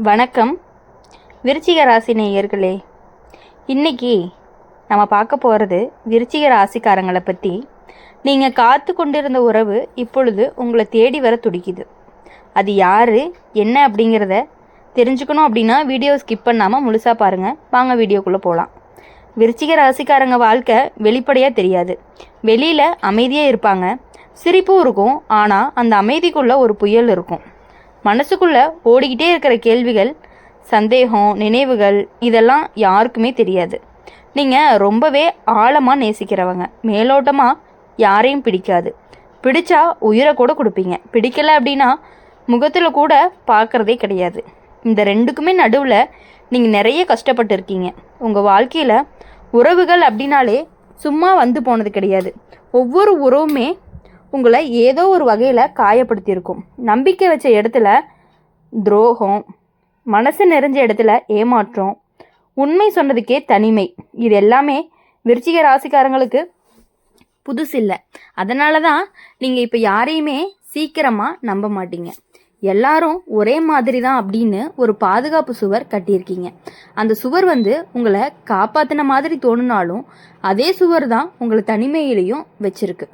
வணக்கம் விருச்சிக ராசி நேயர்களே. இன்றைக்கி நம்ம பார்க்க போகிறது விருச்சிக ராசிக்காரங்களை பற்றி. நீங்கள் காத்து கொண்டிருந்த உறவு இப்பொழுது உங்களை தேடி வர துடிக்குது. அது யார் என்ன அப்படிங்கிறத தெரிஞ்சுக்கணும் அப்படின்னா வீடியோ ஸ்கிப் பண்ணாமல் முழுசாக பாருங்கள். வாங்க வீடியோக்குள்ளே போகலாம். விருச்சிக ராசிக்காரங்க வாழ்க்கை வெளிப்படையாக தெரியாது. வெளியில் அமைதியாக இருப்பாங்க, சிரிப்பும் இருக்கும். ஆனால் அந்த அமைதிக்குள்ளே ஒரு புயல் இருக்கும். மனசுக்குள்ளே ஓடிக்கிட்டே இருக்கிற கேள்விகள், சந்தேகம், நினைவுகள் இதெல்லாம் யாருக்குமே தெரியாது. நீங்கள் ரொம்பவே ஆழமாக நேசிக்கிறவங்க. மேலோட்டமாக யாரையும் பிடிக்காது. பிடிச்சா உயிரை கூட கொடுப்பீங்க. பிடிக்கலை அப்படின்னா முகத்தில் கூட பார்க்குறதே கிடையாது. இந்த ரெண்டுக்குமே நடுவில் நீங்கள் நிறைய கஷ்டப்பட்டு இருக்கீங்க. உங்கள் வாழ்க்கையில் உறவுகள் அப்படின்னாலே சும்மா வந்து போனது கிடையாது. ஒவ்வொரு உறவுமே உங்களை ஏதோ ஒரு வகையில் காயப்படுத்தியிருக்கும். நம்பிக்கை வச்ச இடத்துல துரோகம், மனசு நிறைஞ்ச இடத்துல ஏமாற்றம், உண்மை சொன்னதுக்கே தனிமை, இது எல்லாமே விருச்சிக ராசிக்காரங்களுக்கு புதுசு இல்லை. அதனால தான் நீங்கள் இப்போ யாரையுமே சீக்கிரமாக நம்ப மாட்டீங்க. எல்லாரும் ஒரே மாதிரி தான் அப்படின்னு ஒரு பாதுகாப்பு சுவர் கட்டியிருக்கீங்க. அந்த சுவர் உங்களை காப்பாற்றின மாதிரி தோணுனாலும் அதே சுவர் தான் உங்களை தனிமையிலையும் வச்சிருக்கு.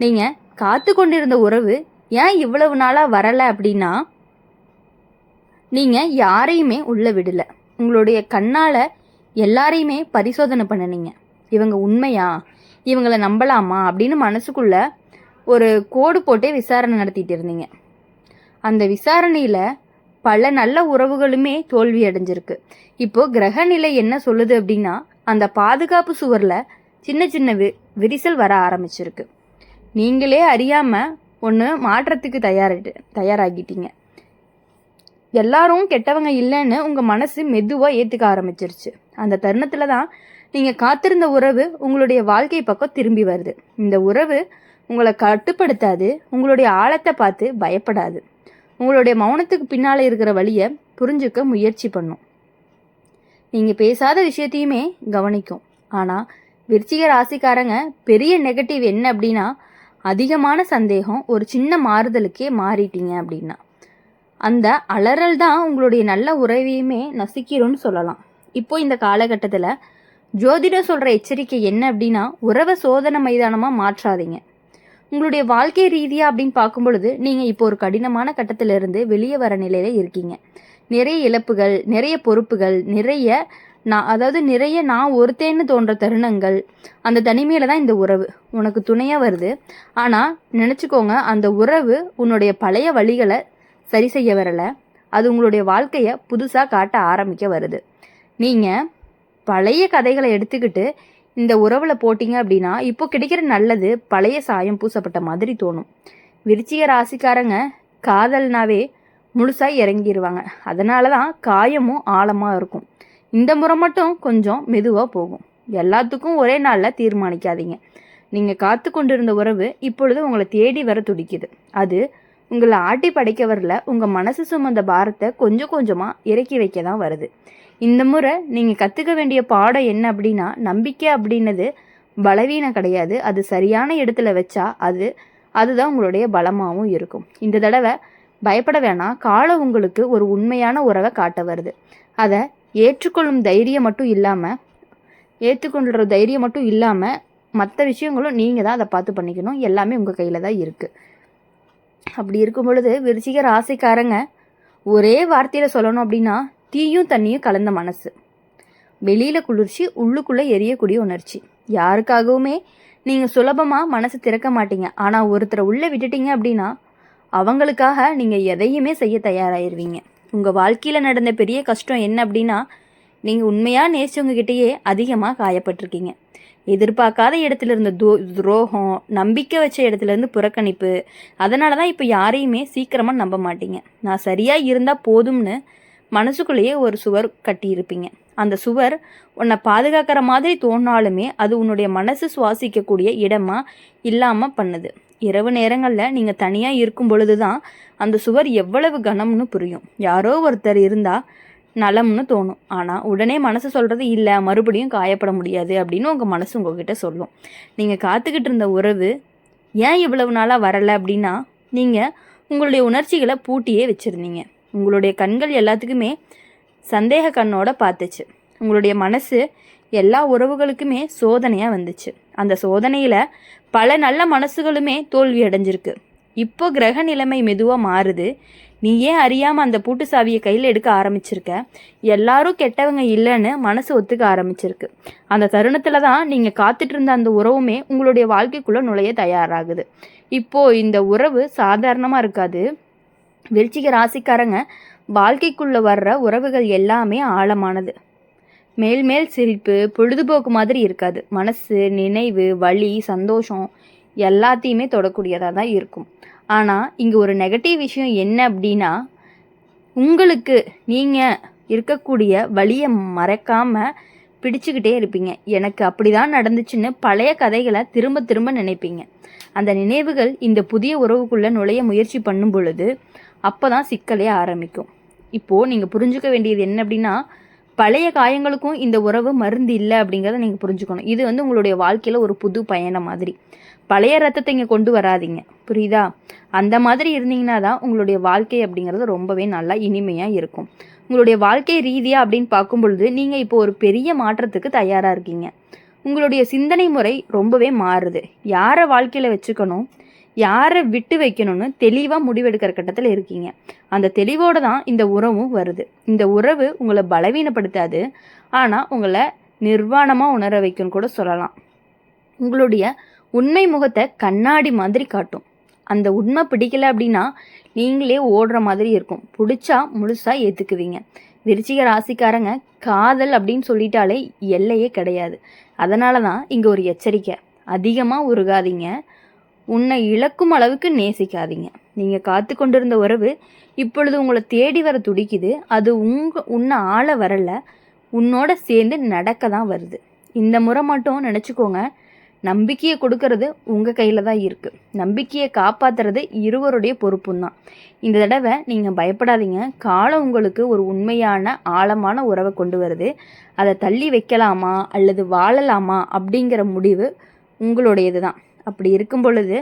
நீங்கள் காத்து கொண்டிருந்த உறவு ஏன் இவ்வளவு நாளாக வரலை அப்படின்னா, நீங்கள் யாரையுமே உள்ளே விடலை. உங்களுடைய கண்ணால் எல்லாரையுமே பரிசோதனை பண்ணினீங்க. இவங்க உண்மையா, இவங்களை நம்பலாமா அப்படின்னு மனசுக்குள்ளே ஒரு கோடு போட்டே விசாரணை நடத்திட்டு இருந்தீங்க. அந்த விசாரணையில் பல நல்ல உறவுகளுமே தோல்வி அடைஞ்சிருக்கு. இப்போது கிரகநிலை என்ன சொல்லுது அப்படின்னா, அந்த பாதுகாப்பு சுவரில் சின்ன சின்ன விரிசல் வர ஆரம்பிச்சிருக்கு. நீங்களே அறியாமல் ஒன்று மாற்றத்துக்கு தயாராகிட்டீங்க. எல்லாரும் கெட்டவங்க இல்லைன்னு உங்கள் மனசு மெதுவாக ஏற்றுக்க ஆரம்பிச்சிருச்சு. அந்த தருணத்தில் தான் நீங்கள் காத்திருந்த உறவு உங்களுடைய வாழ்க்கை பக்கம் திரும்பி வருது. இந்த உறவு உங்களை கட்டுப்படுத்தாது, உங்களுடைய ஆழத்தை பார்த்து பயப்படாது, உங்களுடைய மௌனத்துக்கு பின்னால் இருக்கிற வழியை புரிஞ்சுக்க முயற்சி பண்ணும். நீங்கள் பேசாத விஷயத்தையுமே கவனிக்கும். ஆனால் விருச்சிக ராசிக்காரங்க பெரிய நெகட்டிவ் என்ன அப்படின்னா, அதிகமான சந்தேகம். ஒரு சின்ன மாறுதலுக்கே மாறிட்டீங்க அப்படின்னா அந்த அலறல் தான் உங்களுடைய நல்ல உறவையுமே நசிக்கிறோன்னு சொல்லலாம். இப்போ இந்த காலகட்டத்தில் ஜோதிடம் சொல்கிற எச்சரிக்கை என்ன அப்படின்னா, உறவை சோதனை மைதானமாக மாற்றாதீங்க. உங்களுடைய வாழ்க்கை ரீதியாக அப்படின்னு பார்க்கும் பொழுது நீங்கள் இப்போ ஒரு கடினமான கட்டத்திலிருந்து வெளியே வர நிலையில் இருக்கீங்க. நிறைய இழப்புகள், நிறைய பொறுப்புகள், நிறைய நான் ஒருத்தேன்னு தோன்ற தருணங்கள். அந்த தனிமையில் தான் இந்த உறவு உனக்கு துணையாக வருது. ஆனால் நினச்சிக்கோங்க, அந்த உறவு உன்னுடைய பழைய வழிகளை சரி செய்ய வரலை. அது உங்களுடைய வாழ்க்கையை புதுசாக காட்ட ஆரம்பிக்க வருது. நீங்கள் பழைய கதைகளை எடுத்துக்கிட்டு இந்த உறவில் போட்டிங்க அப்படின்னா இப்போ கிடைக்கிற நல்லது பழைய சாயம் பூசப்பட்ட மாதிரி தோணும். விருச்சிக ராசிக்காரங்க காதல்னாவே முழுசாக இறங்கிடுவாங்க. அதனால தான் காயமும் ஆழமாக இருக்கும். இந்த முறை மட்டும் கொஞ்சம் மெதுவாக போகும். எல்லாத்துக்கும் ஒரே நாளில் தீர்மானிக்காதீங்க. நீங்கள் காத்து கொண்டிருந்த உறவு இப்பொழுது உங்களை தேடி வர துடிக்குது. அது உங்களை ஆட்டி படைக்க வரல. உங்கள் மனசு சுமந்த பாரத்தை கொஞ்சம் கொஞ்சமாக இறக்கி வைக்க தான் வருது. இந்த முறை நீங்கள் கற்றுக்க வேண்டிய பாடம் என்ன அப்படின்னா, நம்பிக்கை அப்படின்னது பலவீனம் கிடையாது. அது சரியான இடத்துல வச்சா அதுதான் உங்களுடைய பலமாகவும் இருக்கும். இந்த தடவை பயப்பட வேணாம். காலம் உங்களுக்கு ஒரு உண்மையான உறவை காட்ட வருது. அதை ஏற்றுக்கொள்கிற தைரியம் மட்டும் இல்லாமல் மற்ற விஷயங்களும் நீங்கள் தான் அதை பார்த்து பண்ணிக்கணும். எல்லாமே உங்கள் கையில் தான் இருக்குது. அப்படி இருக்கும் பொழுது விருச்சிக ராசிக்காரங்க ஒரே வார்த்தையில் சொல்லணும் அப்படின்னா, தீயும் தண்ணியும் கலந்த மனசு. வெளியில் குளிர்ச்சி, உள்ளுக்குள்ளே எரியக்கூடிய உணர்ச்சி. யாருக்காகவுமே நீங்கள் சுலபமாக மனசு திறக்க மாட்டீங்க. ஆனால் ஒருத்தரை உள்ளே விட்டுட்டீங்க அப்படின்னா அவங்களுக்காக நீங்கள் எதையுமே செய்ய தயாராகிடுவீங்க. உங்கள் வாழ்க்கையில் நடந்த பெரிய கஷ்டம் என்ன அப்படின்னா, நீங்கள் உண்மையாக நேசிச்சவங்ககிட்டயே அதிகமாக காயப்பட்டிருக்கீங்க. எதிர்பார்க்காத இடத்துல இருந்த துரோகம், நம்பிக்கை வச்ச இடத்துலேருந்து புறக்கணிப்பு. அதனால தான் இப்போ யாரையுமே சீக்கிரமாக நம்ப மாட்டீங்க. நான் சரியாக இருந்தால் போதும்னு மனசுக்குள்ளேயே ஒரு சுவர் கட்டியிருப்பீங்க. அந்த சுவர் உன்னை பாதுகாக்கிற மாதிரி தோணாலுமே அது உன்னுடைய மனசு சுவாசிக்கக்கூடிய இடமா இல்லாமல் பண்ணுது. இரவு நேரங்களில் நீங்கள் தனியாக இருக்கும் பொழுது தான் அந்த சுவர் எவ்வளவு கனம்னு புரியும். யாரோ ஒருத்தர் இருந்தால் நலம்னு தோணும். ஆனால் உடனே மனசு சொல்கிறது இல்லை, மறுபடியும் காயப்பட முடியாது அப்படின்னு உங்கள் மனசு உங்ககிட்ட சொல்லும். நீங்கள் காத்துக்கிட்டு இருந்த உறவு ஏன் இவ்வளவு நாளாக வரலை அப்படின்னா, நீங்கள் உங்களுடைய உணர்ச்சிகளை பூட்டியே வச்சுருந்தீங்க. உங்களுடைய கண்கள் எல்லாத்துக்குமே சந்தேக கண்ணோட பார்த்துச்சு. உங்களுடைய மனசு எல்லா உறவுகளுக்குமே சோதனையாக வந்துச்சு. அந்த சோதனையில் பல நல்ல மனசுகளுமே தோல்வி அடைஞ்சிருக்கு. இப்போ கிரக நிலைமை மெதுவாக மாறுது. நீ ஏன் அறியாமல் அந்த பூட்டு சாவியை கையில் எடுக்க ஆரம்பிச்சிருக்க. எல்லாரும் கெட்டவங்க இல்லைன்னு மனசு ஒத்துக்க ஆரம்பிச்சிருக்கு. அந்த தருணத்தில் தான் நீங்கள் காத்துட்டு இருந்த அந்த உறவுமே உங்களுடைய வாழ்க்கைக்குள்ளே நுழைய தயாராகுது. இப்போது இந்த உறவு சாதாரணமாக இருக்காது. விருச்சிக ராசிக்காரங்க வாழ்க்கைக்குள்ளே வர்ற உறவுகள் எல்லாமே ஆழமானது. மேல் சிரிப்பு பொழுதுபோக்கு மாதிரி இருக்காது. மனசு, நினைவு, வலி, சந்தோஷம் எல்லாத்தையுமே தொடக்கூடியதாக தான் இருக்கும். ஆனால் இங்கே ஒரு நெகட்டிவ் விஷயம் என்ன அப்படின்னா, உங்களுக்கு நீங்கள் இருக்கக்கூடிய வலியை மறக்காமல் பிடிச்சிக்கிட்டே இருப்பீங்க. எனக்கு அப்படி தான் நடந்துச்சுன்னு பழைய கதைகளை திரும்ப திரும்ப நினைப்பீங்க. அந்த நினைவுகள் இந்த புதிய உறவுக்குள்ளே நுழைய முயற்சி பண்ணும் பொழுது அப்போ தான் சிக்கலே ஆரம்பிக்கும். இப்போது நீங்கள் புரிஞ்சுக்க வேண்டியது என்ன அப்படின்னா, பழைய காயங்களுக்கும் இந்த உறவு மருந்து இல்லை அப்படிங்கிறத நீங்கள் புரிஞ்சுக்கணும். இது உங்களுடைய வாழ்க்கையில் ஒரு புது பயணம் மாதிரி. பழைய ரத்தத்தை இங்கே கொண்டு வராதிங்க, புரியுதா? அந்த மாதிரி இருந்தீங்கன்னா தான் உங்களுடைய வாழ்க்கை அப்படிங்கிறது ரொம்பவே நல்லா இனிமையாக இருக்கும். உங்களுடைய வாழ்க்கை ரீதியாக அப்படின்னு பார்க்கும் பொழுது நீங்கள் இப்போ ஒரு பெரிய மாற்றத்துக்கு தயாராக இருக்கீங்க. உங்களுடைய சிந்தனை முறை ரொம்பவே மாறுது. யாரை வாழ்க்கையில் வச்சுக்கணும், யாரை விட்டு வைக்கணும்னு தெளிவாக முடிவெடுக்கிற கட்டத்தில் இருக்கீங்க. அந்த தெளிவோடு தான் இந்த உறவும் வருது. இந்த உறவு உங்களை பலவீனப்படுத்தாது, ஆனால் உங்களை நிர்வாணமாக உணர வைக்கும்னு கூட சொல்லலாம். உங்களுடைய உண்மை முகத்தை கண்ணாடி மாதிரி காட்டும். அந்த உண்மை பிடிக்கல அப்படின்னா நீங்களே ஓடுற மாதிரி இருக்கும். பிடிச்சா முழுசாக ஏற்றுக்குவீங்க. விருச்சிக ராசிக்காரங்க காதல் அப்படின்னு சொல்லிட்டாலே எல்லையே கிடையாது. அதனால தான் இங்கே ஒரு எச்சரிக்கை. அதிகமாக உருகாதீங்க, உன்னை இழக்கும் அளவுக்கு நேசிக்காதீங்க. நீங்கள் காத்து கொண்டிருந்த உறவு இப்பொழுது உங்களை தேடி வர துடிக்குது. அது உன்னை ஆள வரல, உன்னோட சேர்ந்து நடக்க தான் வருது. இந்த முறை மட்டும் நினச்சிக்கோங்க, நம்பிக்கையை கொடுக்கறது உங்கள் கையில் தான் இருக்குது. நம்பிக்கையை காப்பாற்றுறது இருவருடைய பொறுப்பும் தான். இந்த தடவை நீங்கள் பயப்படாதீங்க. காலம் உங்களுக்கு ஒரு உண்மையான ஆழமான உறவை கொண்டு வருது. அதை தள்ளி வைக்கலாமா அல்லது வாழலாமா அப்படிங்கிற முடிவு உங்களுடையது தான். அப்படி இருக்கும் பொழுது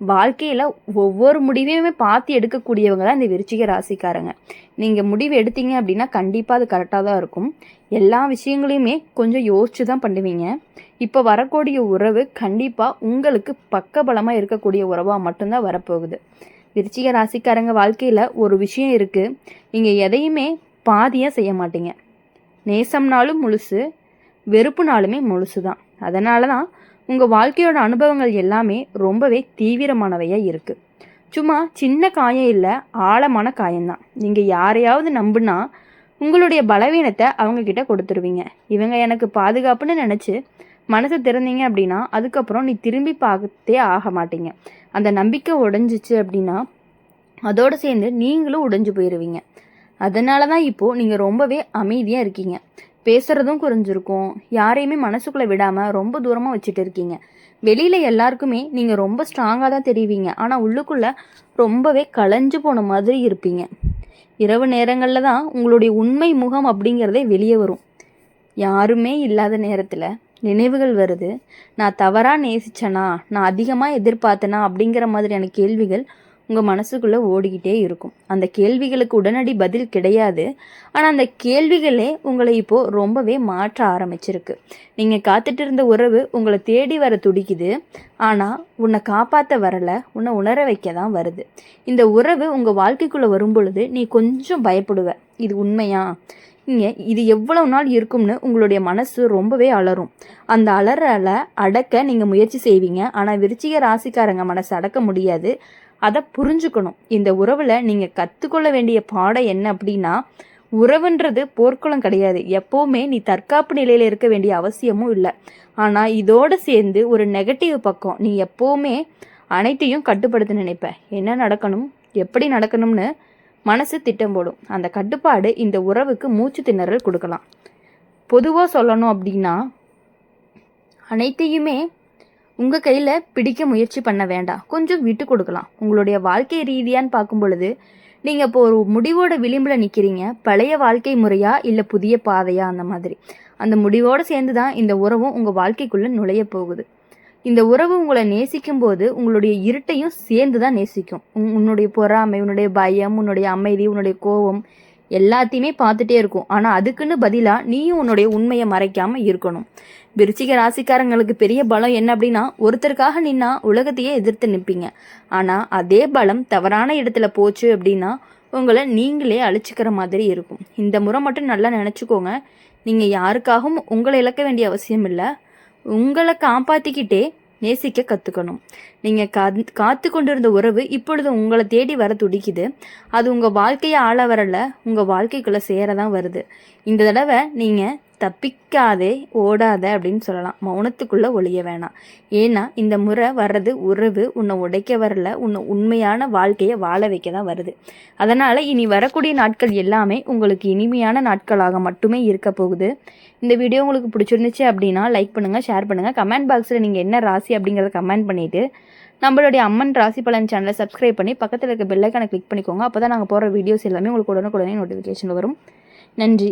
வாழ்க்கையில் ஒவ்வொரு முடிவையுமே பார்த்து எடுக்கக்கூடியவங்க தான் இந்த விருச்சிக ராசிக்காரங்க. நீங்கள் முடிவு எடுத்தீங்க அப்படின்னா கண்டிப்பாக அது கரெக்டாக தான் இருக்கும். எல்லா விஷயங்களையுமே கொஞ்சம் யோசிச்சு தான் பண்ணுவீங்க. இப்போ வரக்கூடிய உறவு கண்டிப்பாக உங்களுக்கு பக்கபலமாக இருக்கக்கூடிய உறவாக மட்டும்தான் வரப்போகுது. விருச்சிக ராசிக்காரங்க வாழ்க்கையில் ஒரு விஷயம் இருக்குது, நீங்கள் எதையுமே பாதியாக செய்ய மாட்டீங்க. நேசம்னாலும் முழுசு, வெறுப்புனாலுமே முழுசு தான். அதனால தான் உங்கள் வாழ்க்கையோட அனுபவங்கள் எல்லாமே ரொம்பவே தீவிரமானவையாக இருக்குது. சும்மா சின்ன காயம் இல்லை, ஆழமான காயம்தான். நீங்கள் யாரையாவது நம்புனா உங்களுடைய பலவீனத்தை அவங்கக்கிட்ட கொடுத்துருவீங்க. இவங்க எனக்கு பாதுகாப்புன்னு நினச்சி மனசை திறந்தீங்க அப்படின்னா அதுக்கப்புறம் நீ திரும்பி பார்த்தே ஆக மாட்டீங்க. அந்த நம்பிக்கை உடைஞ்சிச்சு அப்படின்னா அதோடு சேர்ந்து நீங்களும் உடைஞ்சு போயிடுவீங்க. அதனால தான் இப்போது நீங்கள் ரொம்பவே அமைதியாக இருக்கீங்க. பேசுகிறதும் குறைஞ்சிருக்கும். யாரையுமே மனசுக்குள்ளே விடாமல் ரொம்ப தூரமாக வச்சுட்டு இருக்கீங்க. வெளியில் எல்லாருக்குமே நீங்கள் ரொம்ப ஸ்ட்ராங்காக தான் தெரிவிங்க, ஆனால் உள்ளுக்குள்ளே ரொம்பவே களைஞ்சு போன மாதிரி இருப்பீங்க. இரவு நேரங்களில் தான் உங்களுடைய உண்மை முகம் அப்படிங்கிறதே வெளியே வரும். யாருமே இல்லாத நேரத்தில் நினைவுகள் வருது. நான் தவறாக நேசித்தேனா, நான் அதிகமாக எதிர்பார்த்தேனா அப்படிங்கிற மாதிரியான கேள்விகள் உங்கள் மனசுக்குள்ளே ஓடிக்கிட்டே இருக்கும். அந்த கேள்விகளுக்கு உடனடி பதில் கிடையாது, ஆனால் அந்த கேள்விகளே உங்களை இப்போது ரொம்பவே மாற்ற ஆரம்பிச்சிருக்கு. நீங்கள் காத்துட்டு இருந்த உறவு உங்களை தேடி வர துடிக்குது, ஆனால் உன்னை காப்பாற்ற வரலை, உன்னை உணர வைக்க தான் வருது. இந்த உறவு உங்கள் வாழ்க்கைக்குள்ளே வரும் பொழுது நீ கொஞ்சம் பயப்படுவ. இது உண்மையா, இது எவ்வளவு நாள் இருக்கும்னு உங்களுடைய மனசு ரொம்பவே அலறும். அந்த அலறலை அடக்க நீங்கள் முயற்சி செய்வீங்க, ஆனால் விருச்சிக ராசிக்காரங்க மனசை அடக்க முடியாது. அதை புரிஞ்சுக்கணும். இந்த உறவில் நீங்கள் கற்றுக்கொள்ள வேண்டிய பாடம் என்ன அப்படின்னா, உறவுன்றது போர்க்குளம் கிடையாது. எப்போவுமே நீ தற்காப்பு நிலையில் இருக்க வேண்டிய அவசியமும் இல்லை. ஆனால் இதோடு சேர்ந்து ஒரு நெகட்டிவ் பக்கம், நீ எப்போவுமே அனைத்தையும் கட்டுப்படுத்த நினைப்ப. என்ன நடக்கணும், எப்படி நடக்கணும்னு மனசு திட்டம் போடும். அந்த கட்டுப்பாடு இந்த உறவுக்கு மூச்சு திணறல் கொடுக்கலாம். பொதுவாக சொல்லணும் அப்படின்னா, அனைத்தையுமே உங்கள் கையில் பிடிக்க முயற்சி பண்ண வேண்டாம், கொஞ்சம் விட்டு கொடுக்கலாம். உங்களுடைய வாழ்க்கை ரீதியான்னு பார்க்கும் பொழுது நீங்கள் இப்போ ஒரு முடிவோட விளிம்பில் நிற்கிறீங்க. பழைய வாழ்க்கை முறையா இல்லை புதிய பாதையா, அந்த மாதிரி அந்த முடிவோடு சேர்ந்து தான் இந்த உறவும் உங்கள் வாழ்க்கைக்குள்ளே நுழைய போகுது. இந்த உறவு உங்களை நேசிக்கும் போது உங்களுடைய இருட்டையும் சேர்ந்து தான் நேசிக்கும். உன்னுடைய பொறாமை, உன்னுடைய பயம், உன்னுடைய அமைதி, உன்னுடைய கோபம் எல்லாத்தையுமே பார்த்துட்டே இருக்கும். ஆனால் அதுக்குன்னு பதிலாக நீயும் உன்னுடைய உண்மையை மறைக்காமல் இருக்கணும். விருச்சிக ராசிக்காரங்களுக்கு பெரிய பலம் என்ன அப்படின்னா, ஒருத்தருக்காக நின்னா உலகத்தையே எதிர்த்து நிற்பீங்க. ஆனால் அதே பலம் தவறான இடத்துல போச்சு அப்படின்னா உங்களை நீங்களே அழிச்சிக்கிற மாதிரி இருக்கும். இந்த முறை மட்டும் நல்லா நினச்சிக்கோங்க. நீங்கள் யாருக்காகவும் உங்களை இழக்க வேண்டிய அவசியம் இல்லை. உங்களை காப்பாற்றிக்கிட்டே நேசிக்க கற்றுக்கணும். நீங்கள் காத்து கொண்டிருந்த உறவு இப்பொழுது உங்களை தேடி வர துடிக்குது. அது உங்கள் வாழ்க்கையை ஆள வரல, உங்கள் வாழ்க்கைக்குள்ளே சேர தான் வருது. இந்த தடவை நீங்கள் தப்பிக்காதே ஓடாத அப்படின்னு சொல்லலாம். மௌனத்துக்குள்ளே ஒளிய வேணாம். ஏன்னா இந்த முறை வர்றது உறவு உன்னை உடைக்க வரல, உன்னை உண்மையான வாழ்க்கையை வாழ வைக்க தான் வருது. அதனால் இனி வரக்கூடிய நாட்கள் எல்லாமே உங்களுக்கு இனிமையான நாட்களாக மட்டுமே இருக்க போகுது. இந்த வீடியோ உங்களுக்கு பிடிச்சிருந்துச்சு அப்படின்னா லைக் பண்ணுங்கள், ஷேர் பண்ணுங்கள். கமெண்ட் பாக்ஸில் நீங்கள் என்ன ராசி அப்படிங்கிறத கமெண்ட் பண்ணிவிட்டு நம்மளுடைய அம்மன் ராசி பலன் சேனலை சப்ஸ்கிரைப் பண்ணி பக்கத்தில் இருக்க பெல் ஐக்கானை கிளிக் பண்ணிக்கோங்க. அப்போ தான் நாங்கள் போகிற வீடியோஸ் எல்லாமே உங்களுக்கு உடனுக்குடனே நோட்டிஃபிகேஷன் வரும். நன்றி.